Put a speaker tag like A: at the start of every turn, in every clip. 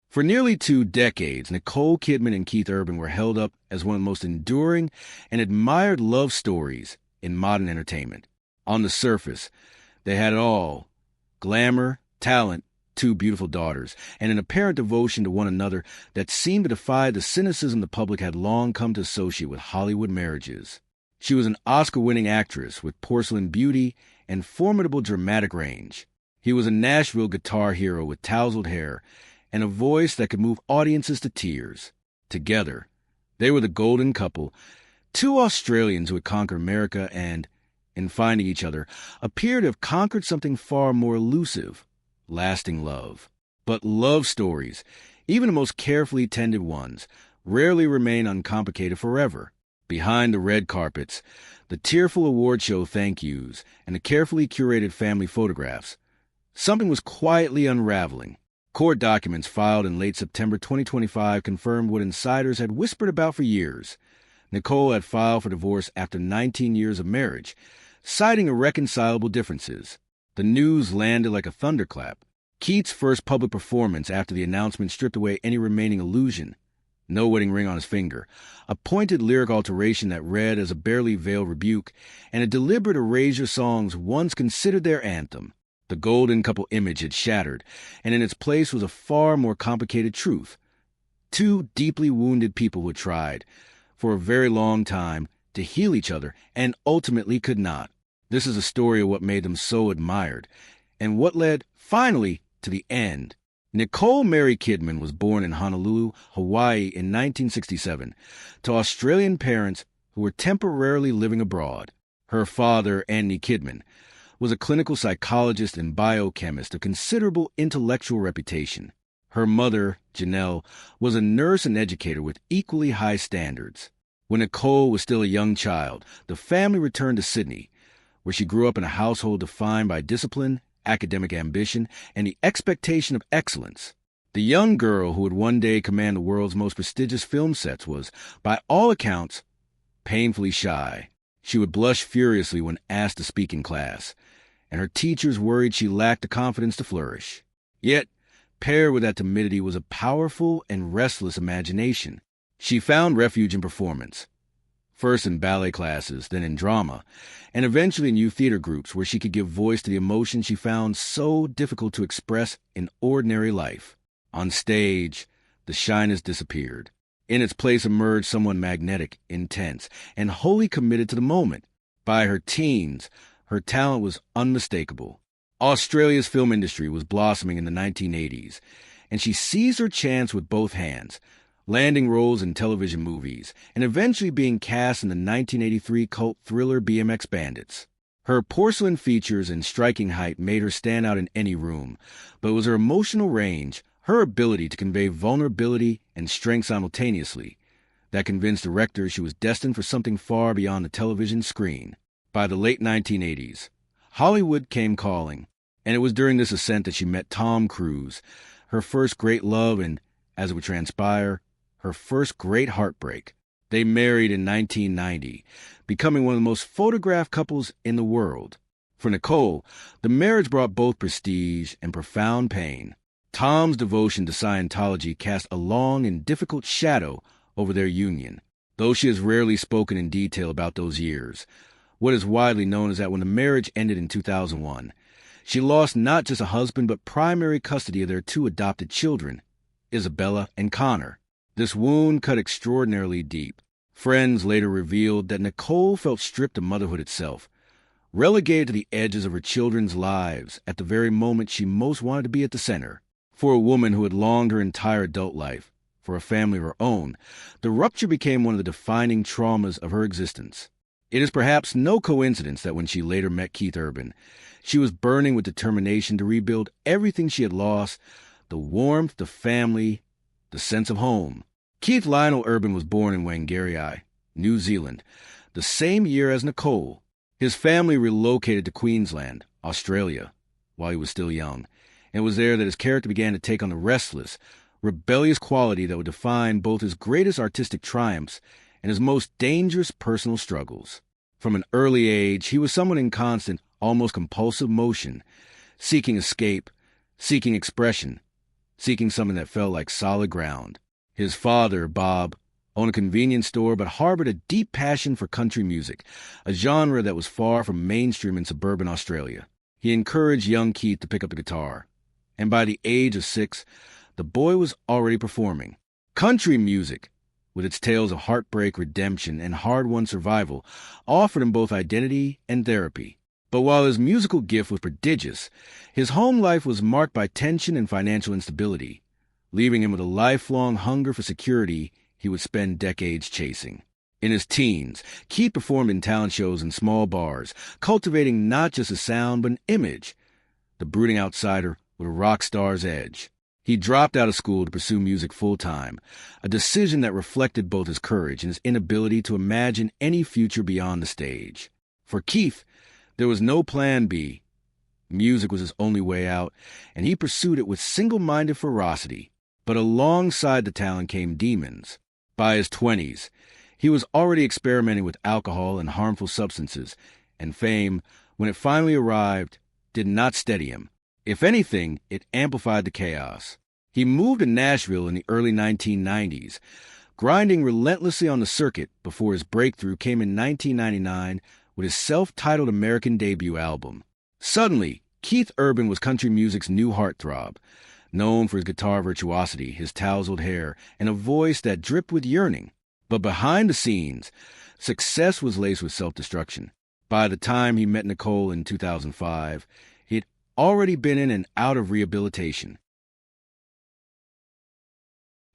A: For nearly 2 decades, Nicole Kidman and Keith Urban were held up as one of the most enduring and admired love stories in modern entertainment. On the surface, they had it all: glamour, talent, two beautiful daughters, and an apparent devotion to one another that seemed to defy the cynicism the public had long come to associate with Hollywood marriages. She was an Oscar-winning actress with porcelain beauty and formidable dramatic range. He was a Nashville guitar hero with tousled hair and a voice that could move audiences to tears. Together, they were the golden couple, two Australians who had conquered America and, in finding each other, appear to have conquered something far more elusive: lasting love. But love stories, even the most carefully tended ones, rarely remain uncomplicated forever. Behind the red carpets, the tearful award show thank yous, and the carefully curated family photographs, something was quietly unraveling. Court documents filed in late September 2025 confirmed what insiders had whispered about for years. Nicole had filed for divorce after 19 years of marriage, citing irreconcilable differences. The news landed like a thunderclap. Keith's first public performance after the announcement stripped away any remaining illusion. No wedding ring on his finger, a pointed lyric alteration that read as a barely veiled rebuke, and a deliberate erasure songs once considered their anthem. The golden couple image had shattered, and in its place was a far more complicated truth. Two deeply wounded people who had tried, for a very long time, to heal each other, and ultimately could not. This is a story of what made them so admired, and what led, finally, to the end. Nicole Mary Kidman was born in Honolulu, Hawaii in 1967, to Australian parents who were temporarily living abroad. Her father, Andy Kidman, was a clinical psychologist and biochemist of considerable intellectual reputation. Her mother, Janelle, was a nurse and educator with equally high standards. When Nicole was still a young child, the family returned to Sydney, where she grew up in a household defined by discipline, academic ambition, and the expectation of excellence. The young girl who would one day command the world's most prestigious film sets was, by all accounts, painfully shy. She would blush furiously when asked to speak in class, and her teachers worried she lacked the confidence to flourish. Yet, paired with that timidity was a powerful and restless imagination. She found refuge in performance, first in ballet classes, then in drama, and eventually in youth theater groups where she could give voice to the emotions she found so difficult to express in ordinary life. On stage, the shyness disappeared. In its place emerged someone magnetic, intense, and wholly committed to the moment. By her teens, her talent was unmistakable. Australia's film industry was blossoming in the 1980s, and she seized her chance with both hands, landing roles in television movies, and eventually being cast in the 1983 cult thriller BMX Bandits. Her porcelain features and striking height made her stand out in any room, but it was her emotional range, her ability to convey vulnerability and strength simultaneously, that convinced directors she was destined for something far beyond the television screen. By the late 1980s, Hollywood came calling, and it was during this ascent that she met Tom Cruise, her first great love and, as it would transpire, her first great heartbreak. They married in 1990, becoming one of the most photographed couples in the world. For Nicole, the marriage brought both prestige and profound pain. Tom's devotion to Scientology cast a long and difficult shadow over their union. Though she has rarely spoken in detail about those years, what is widely known is that when the marriage ended in 2001, she lost not just a husband but primary custody of their two adopted children, Isabella and Connor. This wound cut extraordinarily deep. Friends later revealed that Nicole felt stripped of motherhood itself, relegated to the edges of her children's lives at the very moment she most wanted to be at the center. For a woman who had longed her entire adult life for a family of her own, the rupture became one of the defining traumas of her existence. It is perhaps no coincidence that when she later met Keith Urban, she was burning with determination to rebuild everything she had lost: the warmth, the family, the sense of home. Keith Lionel Urban was born in Whangarei, New Zealand, the same year as Nicole. His family relocated to Queensland, Australia, while he was still young, and it was there that his character began to take on the restless, rebellious quality that would define both his greatest artistic triumphs and his most dangerous personal struggles. From an early age, he was someone in constant, almost compulsive motion, seeking escape, seeking expression, seeking something that felt like solid ground. His father, Bob, owned a convenience store but harbored a deep passion for country music, a genre that was far from mainstream in suburban Australia. He encouraged young Keith to pick up the guitar, and by the age of 6, the boy was already performing. Country music, with its tales of heartbreak, redemption, and hard-won survival, offered him both identity and therapy. But while his musical gift was prodigious, his home life was marked by tension and financial instability, leaving him with a lifelong hunger for security he would spend decades chasing. In his teens, Keith performed in talent shows and small bars, cultivating not just a sound but an image, the brooding outsider with a rock star's edge. He dropped out of school to pursue music full-time, a decision that reflected both his courage and his inability to imagine any future beyond the stage. For Keith, there was no plan B. Music was his only way out, and he pursued it with single-minded ferocity. But alongside the talent came demons. By his 20s, he was already experimenting with alcohol and harmful substances, and fame, when it finally arrived, did not steady him. If anything, it amplified the chaos. He moved to Nashville in the early 1990s, grinding relentlessly on the circuit before his breakthrough came in 1999 with his self-titled American debut album. Suddenly, Keith Urban was country music's new heartthrob, known for his guitar virtuosity, his tousled hair, and a voice that dripped with yearning. But behind the scenes, success was laced with self-destruction. By the time he met Nicole in 2005, he had already been in and out of rehabilitation.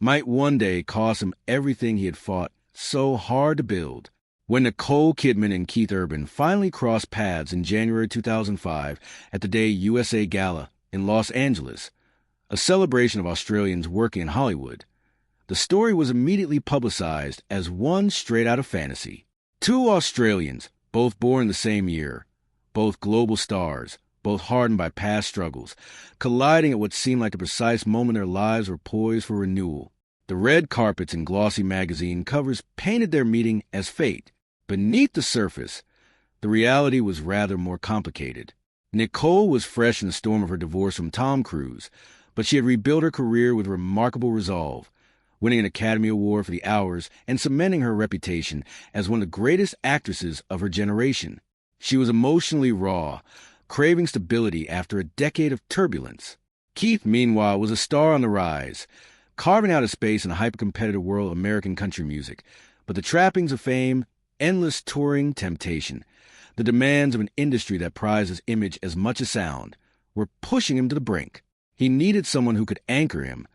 A: Might one day cost him everything he had fought so hard to build. When Nicole Kidman and Keith Urban finally crossed paths in January 2005 at the Day USA Gala in Los Angeles, a celebration of Australians working in Hollywood, the story was immediately publicized as one straight out of fantasy. Two Australians, both born the same year, both global stars, both hardened by past struggles, colliding at what seemed like the precise moment their lives were poised for renewal. The red carpets and glossy magazine covers painted their meeting as fate. Beneath the surface, the reality was rather more complicated. Nicole was fresh in the storm of her divorce from Tom Cruise, but she had rebuilt her career with remarkable resolve, winning an Academy Award for The Hours and cementing her reputation as one of the greatest actresses of her generation. She was emotionally raw, craving stability after a decade of turbulence. Keith, meanwhile, was a star on the rise, carving out a space in the hyper-competitive world of American country music. But the trappings of fame, endless touring temptation, the demands of an industry that prizes image as much as sound, were pushing him to the brink. He needed someone who could anchor him,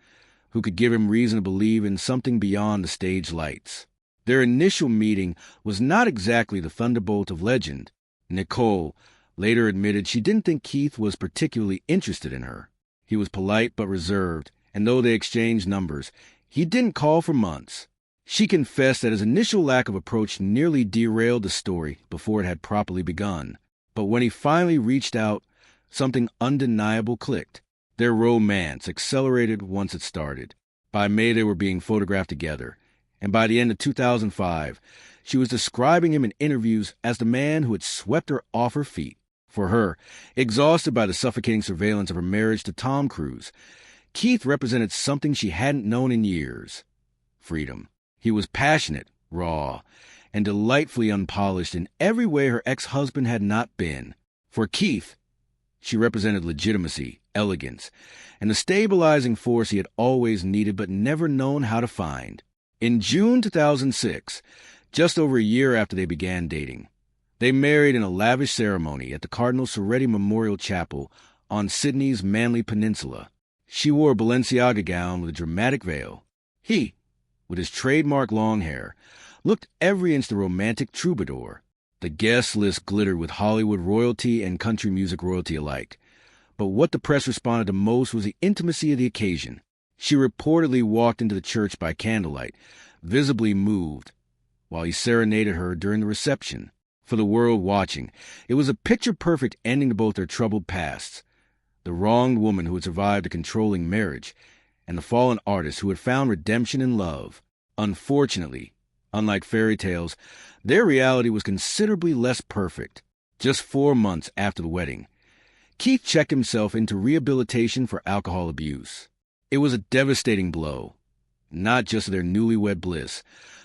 A: who could give him reason to believe in something beyond the stage lights. Their initial meeting was not exactly the thunderbolt of legend. Nicole later admitted she didn't think Keith was particularly interested in her. He was polite but reserved, and though they exchanged numbers, he didn't call for months. She confessed that his initial lack of approach nearly derailed the story before it had properly begun. But when he finally reached out, something undeniable clicked. Their romance accelerated once it started. By May, they were being photographed together, and by the end of 2005, she was describing him in interviews as the man who had swept her off her feet. For her, exhausted by the suffocating surveillance of her marriage to Tom Cruise, Keith represented something she hadn't known in years: freedom. He was passionate, raw, and delightfully unpolished in every way her ex-husband had not been. For Keith, she represented legitimacy, elegance, and the stabilizing force he had always needed but never known how to find. In June 2006, just over a year after they began dating, they married in a lavish ceremony at the Cardinal Soretti Memorial Chapel on Sydney's Manly Peninsula. She wore a Balenciaga gown with a dramatic veil. He, with his trademark long hair, looked every inch the romantic troubadour. The guest list glittered with Hollywood royalty and country music royalty alike. But what the press responded to most was the intimacy of the occasion. She reportedly walked into the church by candlelight, visibly moved, while he serenaded her during the reception. For the world watching, it was a picture-perfect ending to both their troubled pasts. The wronged woman who had survived a controlling marriage, and the fallen artist who had found redemption in love. Unfortunately, unlike fairy tales, their reality was considerably less perfect. Just 4 months after the wedding, Keith checked himself into rehabilitation for alcohol abuse. It was a devastating blow, not just to their newlywed bliss,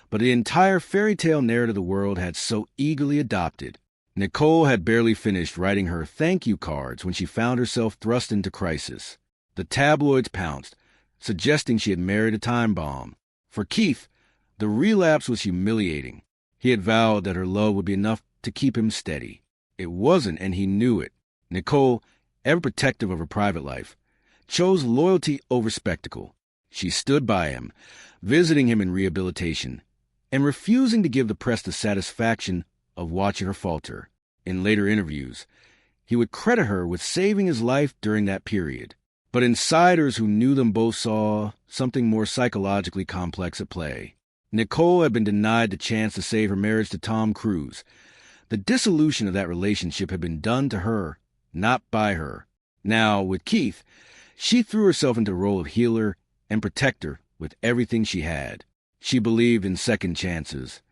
A: but the entire fairy tale narrative the world had so eagerly adopted. Nicole had barely finished writing her thank you cards when she found herself thrust into crisis. The tabloids pounced, suggesting she had married a time bomb. For Keith, the relapse was humiliating. He had vowed that her love would be enough to keep him steady. It wasn't, and he knew it. Nicole, ever protective of her private life, chose loyalty over spectacle. She stood by him, visiting him in rehabilitation, and refusing to give the press the satisfaction of watching her falter. In later interviews, he would credit her with saving his life during that period. But insiders who knew them both saw something more psychologically complex at play. Nicole had been denied the chance to save her marriage to Tom Cruise. The dissolution of that relationship had been done to her, not by her. Now, with Keith, she threw herself into the role of healer and protector with everything she had. She believed in second chances,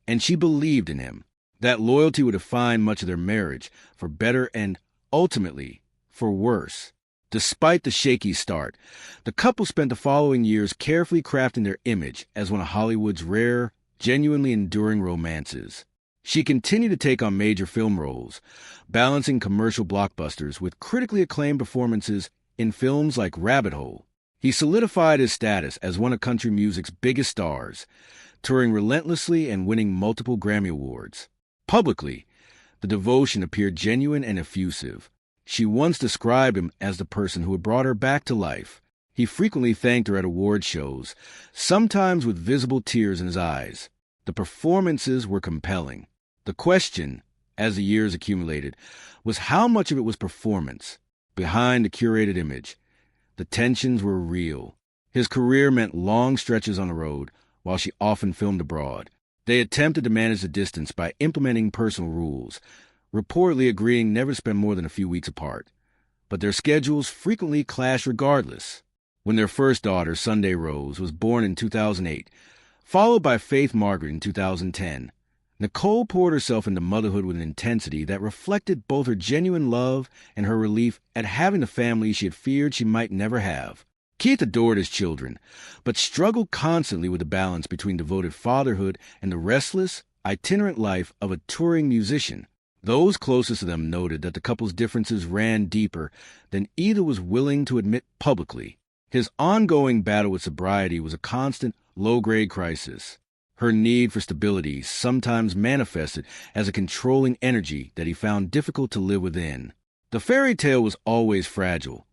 A: and she believed in him. That loyalty would define much of their marriage, for better and, ultimately, for worse. Despite the shaky start, the couple spent the following years carefully crafting their image as one of Hollywood's rare, genuinely enduring romances. She continued to take on major film roles, balancing commercial blockbusters with critically acclaimed performances in films like Rabbit Hole. He solidified his status as one of country music's biggest stars, touring relentlessly and winning multiple Grammy Awards. Publicly, the devotion appeared genuine and effusive. She once described him as the person who had brought her back to life. He frequently thanked her at award shows, sometimes with visible tears in his eyes. The performances were compelling. The question, as the years accumulated, was how much of it was performance. Behind the curated image, the tensions were real. His career meant long stretches on the road, while she often filmed abroad. They attempted to manage the distance by implementing personal rules, reportedly agreeing never to spend more than a few weeks apart. But their schedules frequently clashed regardless. When their first daughter, Sunday Rose, was born in 2008, followed by Faith Margaret in 2010, Nicole poured herself into motherhood with an intensity that reflected both her genuine love and her relief at having the family she had feared she might never have. Keith adored his children, but struggled constantly with the balance between devoted fatherhood and the restless, itinerant life of a touring musician. Those closest to them noted that the couple's differences ran deeper than either was willing to admit publicly. His ongoing battle with sobriety was a constant, low-grade crisis. Her need for stability sometimes manifested as a controlling energy that he found difficult to live within. The fairy tale was always fragile,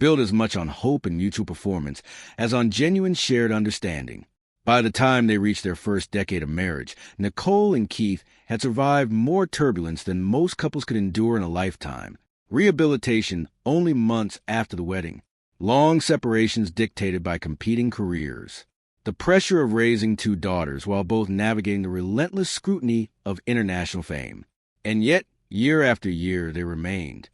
A: built as much on hope and mutual performance as on genuine shared understanding. By the time they reached their first decade of marriage, Nicole and Keith had survived more turbulence than most couples could endure in a lifetime. Rehabilitation only months after the wedding. Long separations dictated by competing careers. The pressure of raising two daughters while both navigating the relentless scrutiny of international fame. And yet, year after year, they remained.